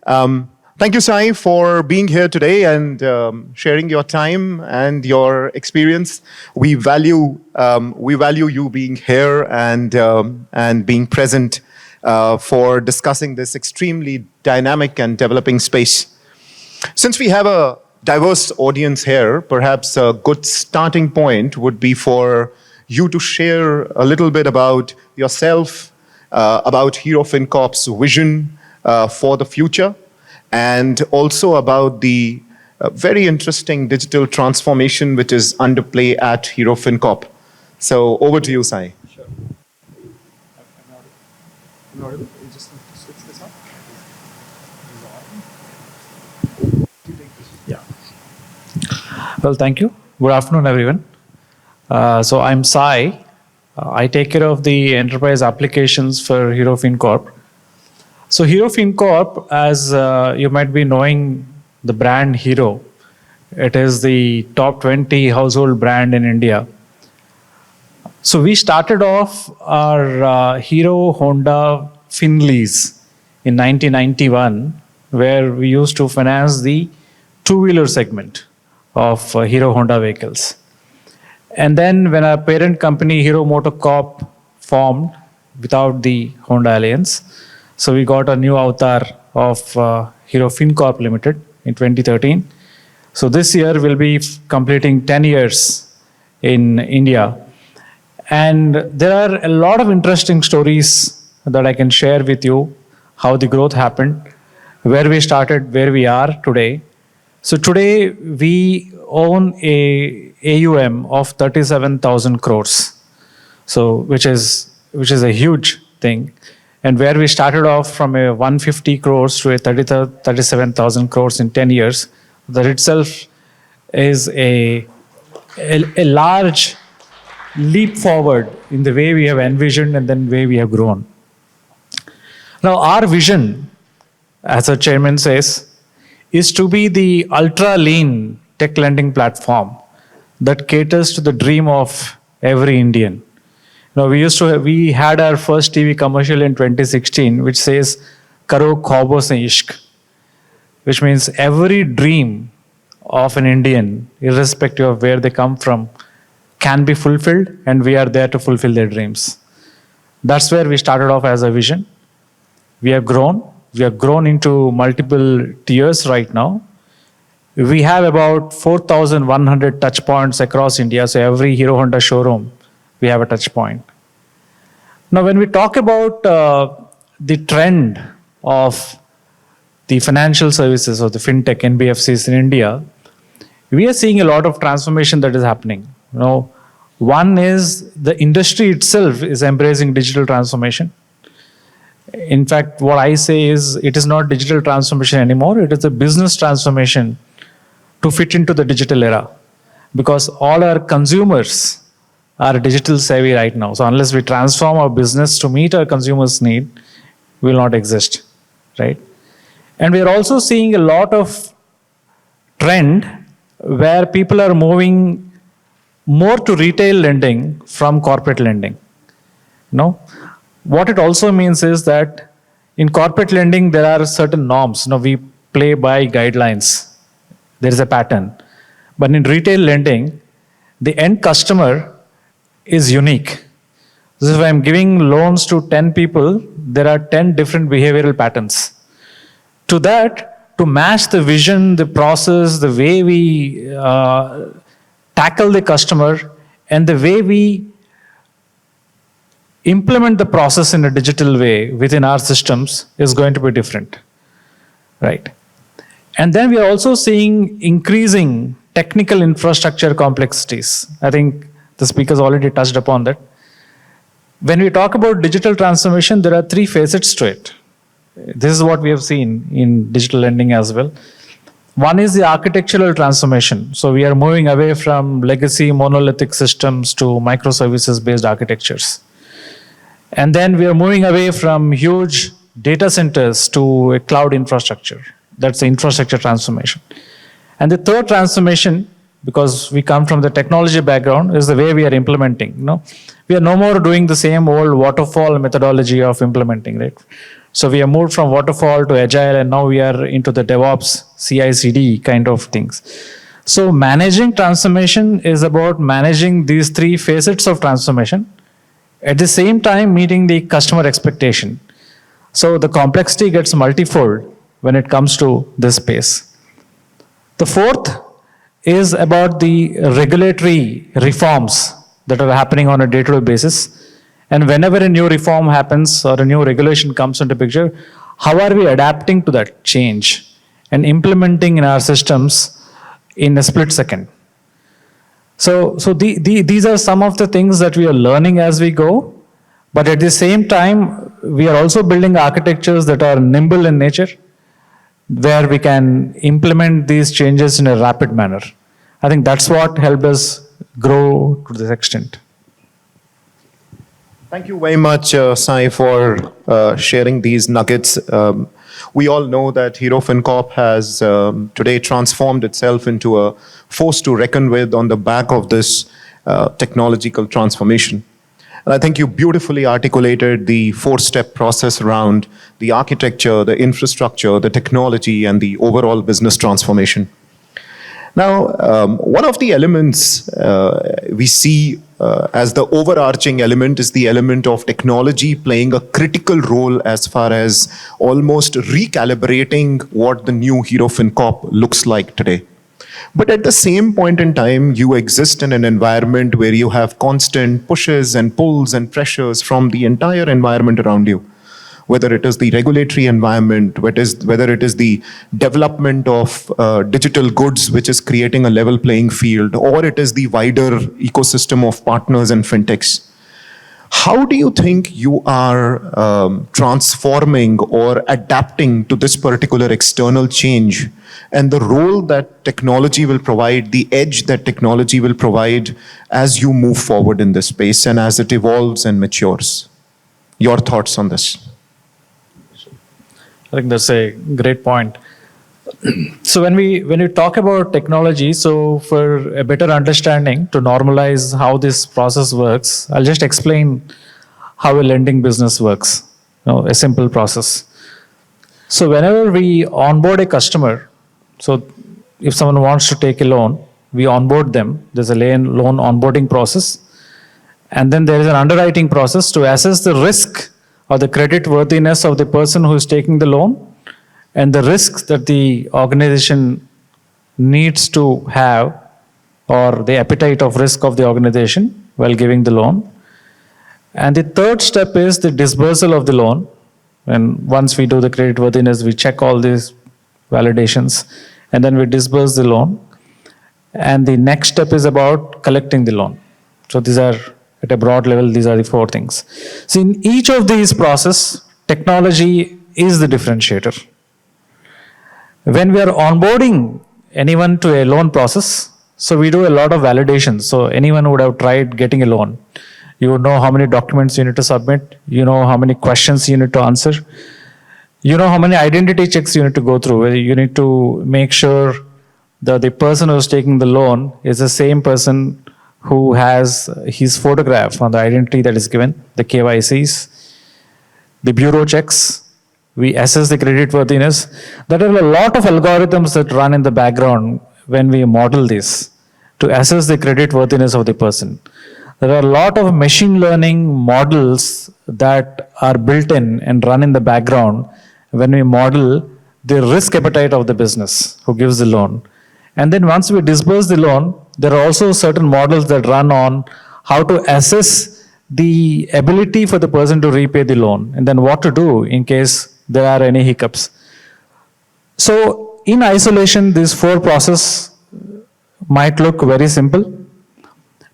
Thank you, Sai, for being here today and sharing your time and your experience. We value you being here and being present for discussing this extremely dynamic and developing space. Since we have a diverse audience here, perhaps a good starting point would be for you to share a little bit about yourself, about Hero Fincorp's vision for the future, and also about the very interesting digital transformation which is underplay at Hero Fincorp. So over to you, Sai. Sure. I'm audible. You just switch this up. Yeah. Well, thank you. Good afternoon, everyone. So I'm Sai. I take care of the enterprise applications for Hero Fincorp. So Hero Fincorp, as you might be knowing the brand Hero, it is the top 20 household brand in India. So we started off our Hero Honda Finlease in 1991, where we used to finance the two-wheeler segment of Hero Honda vehicles. And then when our parent company Hero MotoCorp formed without the Honda Alliance, so we got a new avatar of Hero Fincorp Limited in 2013. So this year we'll be completing 10 years in India. And there are a lot of interesting stories that I can share with you, how the growth happened, where we started, where we are today. So today we own a AUM of 37,000 crores, so which is a huge thing. And where we started off from a 150 crores to a 37,000 crores in 10 years, that itself is a large leap forward in the way we have envisioned and then way we have grown. Now, our vision, as our chairman says, is to be the ultra-lean tech lending platform that caters to the dream of every Indian. Now, we had our first TV commercial in 2016, which says, "Karo khwabo se ishq," which means every dream of an Indian, irrespective of where they come from, can be fulfilled, and we are there to fulfill their dreams. That's where we started off as a vision. We have grown. We have grown into multiple tiers right now. We have about 4,100 touch points across India. So every Hero Honda showroom, we have a touch point. Now, when we talk about the trend of the financial services or the fintech NBFCs in India, we are seeing a lot of transformation that is happening. One is the industry itself is embracing digital transformation. In fact, what I say is it is not digital transformation anymore. It is a business transformation to fit into the digital era, because all our consumers are digital savvy right now. So unless we transform our business to meet our consumers' need, we will not exist, right? And we are also seeing a lot of trend where people are moving more to retail lending from corporate lending. What it also means is that in corporate lending, there are certain norms. We play by guidelines. There is a pattern. But in retail lending, the end customer is unique. So if I'm giving loans to 10 people, there are 10 different behavioral patterns. To that, to match the vision, the process, the way we tackle the customer, and the way we implement the process in a digital way within our systems is going to be different, right? And then we are also seeing increasing technical infrastructure complexities. I think the speakers already touched upon that. When we talk about digital transformation, there are three facets to it. This is what we have seen in digital lending as well. One is the architectural transformation. So we are moving away from legacy monolithic systems to microservices-based architectures. And then we are moving away from huge data centers to a cloud infrastructure. That's the infrastructure transformation. And the third transformation, because we come from the technology background, is the way we are implementing. We are no more doing the same old waterfall methodology of implementing, right? So we have moved from waterfall to agile, and now we are into the DevOps, CI/CD kind of things. So managing transformation is about managing these three facets of transformation, at the same time meeting the customer expectation. So the complexity gets multifold when it comes to this space. The fourth is about the regulatory reforms that are happening on a day-to-day basis. And whenever a new reform happens or a new regulation comes into picture, how are we adapting to that change and implementing in our systems in a split second? So these are some of the things that we are learning as we go, but at the same time, we are also building architectures that are nimble in nature, where we can implement these changes in a rapid manner. I think that's what helped us grow to this extent. Thank you very much, Sai, for sharing these nuggets. We all know that Hero Fincorp has today transformed itself into a force to reckon with on the back of this technological transformation. And I think you beautifully articulated the four-step process around the architecture, the infrastructure, the technology, and the overall business transformation. Now, one of the elements we see as the overarching element is the element of technology playing a critical role as far as almost recalibrating what the new Hero Fincorp looks like today. But at the same point in time, you exist in an environment where you have constant pushes and pulls and pressures from the entire environment around you. Whether it is the regulatory environment, whether it is the development of digital goods, which is creating a level playing field, or it is the wider ecosystem of partners and fintechs. How do you think you are transforming or adapting to this particular external change and the role that technology will provide, the edge that technology will provide as you move forward in this space and as it evolves and matures? Your thoughts on this? I think that's a great point. So when we talk about technology, so for a better understanding, to normalize how this process works, I'll just explain how a lending business works, a simple process. So whenever we onboard a customer, so if someone wants to take a loan, we onboard them. There's a loan onboarding process. And then there is an underwriting process to assess the risk or the credit worthiness of the person who is taking the loan and the risks that the organization needs to have, or the appetite of risk of the organization while giving the loan. And the third step is the disbursal of the loan. And once we do the credit worthiness, we check all these validations and then we disburse the loan. And the next step is about collecting the loan. So these are, at a broad level, these are the four things. So in each of these processes, technology is the differentiator. When we are onboarding anyone to a loan process, so we do a lot of validation. So anyone who would have tried getting a loan, you would know how many documents you need to submit, you know how many questions you need to answer, you know how many identity checks you need to go through. You need to make sure that the person who's taking the loan is the same person who has his photograph on the identity that is given, the KYCs, the bureau checks. We assess the credit worthiness. There are a lot of algorithms that run in the background when we model this to assess the credit worthiness of the person. There are a lot of machine learning models that are built in and run in the background when we model the risk appetite of the business who gives the loan. And then once we disburse the loan, there are also certain models that run on how to assess the ability for the person to repay the loan and then what to do in case there are any hiccups. So in isolation, these four processes might look very simple,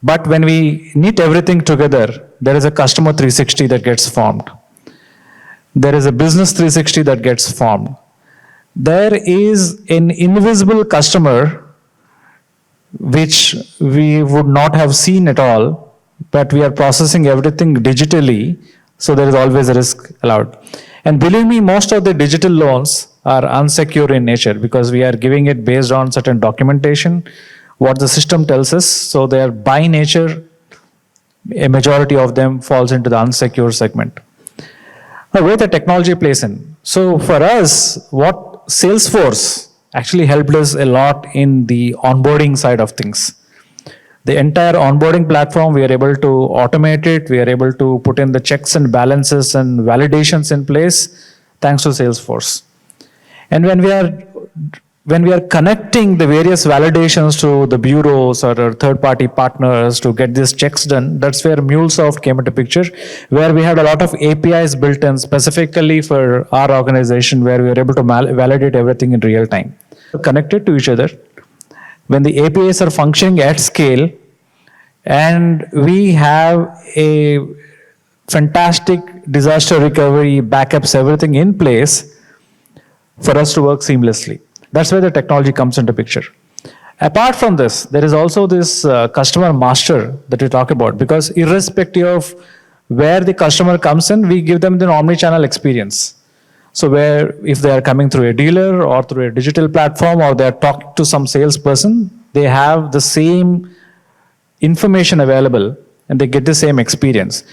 but when we knit everything together, there is a customer 360 that gets formed. There is a business 360 that gets formed. There is an invisible customer which we would not have seen at all, but we are processing everything digitally, so there is always a risk allowed. And believe me, most of the digital loans are unsecure in nature because we are giving it based on certain documentation, what the system tells us. So they are by nature, a majority of them falls into the unsecure segment. Now, where the technology plays in. So for us, what Salesforce actually helped us a lot in the onboarding side of things. The entire onboarding platform, we are able to automate it. We are able to put in the checks and balances and validations in place thanks to Salesforce. And when we are connecting the various validations to the bureaus or third-party partners to get these checks done, that's where MuleSoft came into picture, where we had a lot of APIs built in specifically for our organization, where we were able to validate everything in real time. Connected to each other. When the APIs are functioning at scale, and we have a fantastic disaster recovery, backups, everything in place for us to work seamlessly. That's where the technology comes into picture. Apart from this, there is also this customer master that we talk about, because irrespective of where the customer comes in, we give them the omni-channel experience. So where if they are coming through a dealer or through a digital platform or they are talking to some salesperson, they have the same information available and they get the same experience.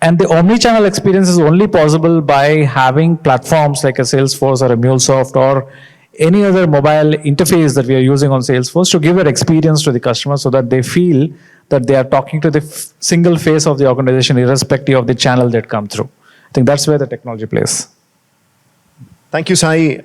And the omni-channel experience is only possible by having platforms like a Salesforce or a MuleSoft or any other mobile interface that we are using on Salesforce to give that experience to the customer so that they feel that they are talking to the single face of the organization irrespective of the channel that come through. I think that's where the technology plays. Thank you, Sai.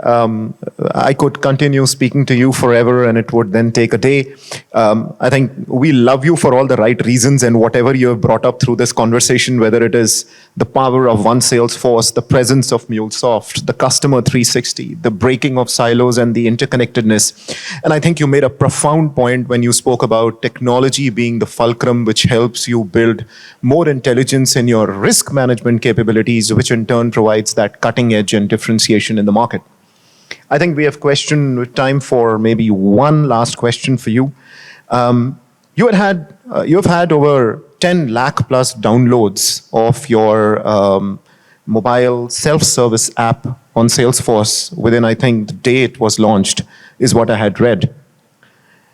I could continue speaking to you forever and it would then take a day. I think we love you for all the right reasons, and whatever you have brought up through this conversation, whether it is the power of one Salesforce, the presence of MuleSoft, the customer 360, the breaking of silos and the interconnectedness. And I think you made a profound point when you spoke about technology being the fulcrum which helps you build more intelligence in your risk management capabilities, which in turn provides that cutting edge and differentiation in the market. I think we have time for maybe one last question for you. You have had over 10 lakh plus downloads of your mobile self-service app on Salesforce within, I think, the day it was launched, is what I had read.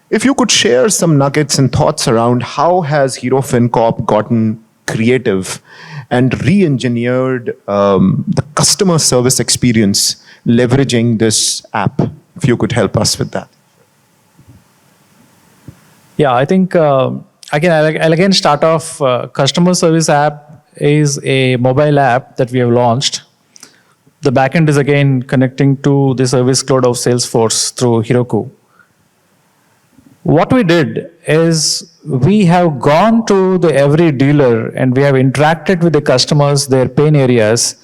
If you could share some nuggets and thoughts around how has Hero Fincorp gotten creative and re-engineered the customer service experience leveraging this app, if you could help us with that. Yeah, I think, I'll again start off, customer service app is a mobile app that we have launched. The backend is again connecting to the service cloud of Salesforce through Heroku. What we did is we have gone to every dealer and we have interacted with the customers, their pain areas,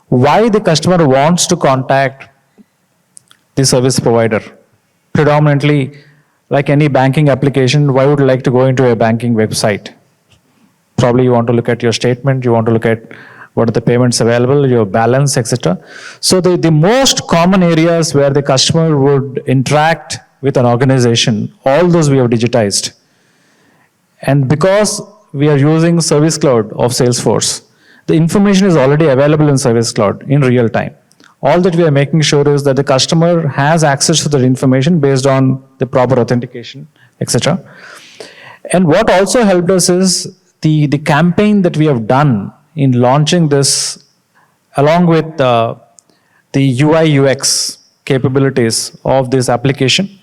why the customer wants to contact the service provider. Predominantly, like any banking application, why would you like to go into a banking website? Probably you want to look at your statement, you want to look at what are the payments available, your balance, etc. So the most common areas where the customer would interact with an organization, all those we have digitized. And because we are using Service Cloud of Salesforce, the information is already available in Service Cloud in real time. All that we are making sure is that the customer has access to the information based on the proper authentication, etc. And what also helped us is the campaign that we have done in launching this, along with the UI UX capabilities of this application.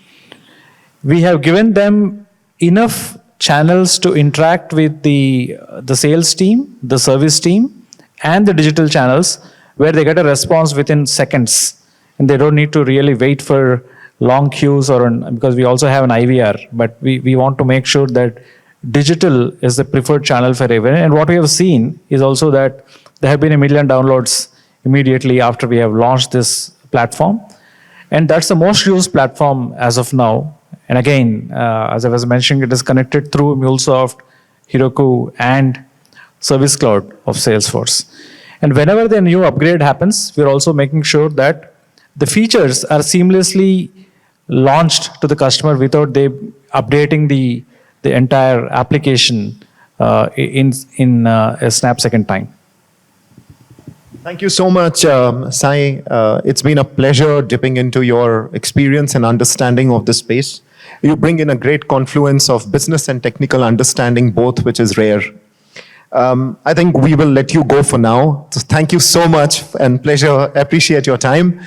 We have given them enough channels to interact with the sales team, the service team, and the digital channels, where they get a response within seconds. And they don't need to really wait for long queues because we also have an IVR, but we want to make sure that digital is the preferred channel for everyone. And what we have seen is also that there have been 1 million downloads immediately after we have launched this platform. And that's the most used platform as of now. And again, as I was mentioning, it is connected through MuleSoft, Heroku, and Service Cloud of Salesforce. And whenever the new upgrade happens, we're also making sure that the features are seamlessly launched to the customer without they updating the entire application in a snap-second time. Thank you so much, Sai. It's been a pleasure dipping into your experience and understanding of the space. You bring in a great confluence of business and technical understanding, both which is rare. I think we will let you go for now. So thank you so much and pleasure. Appreciate your time.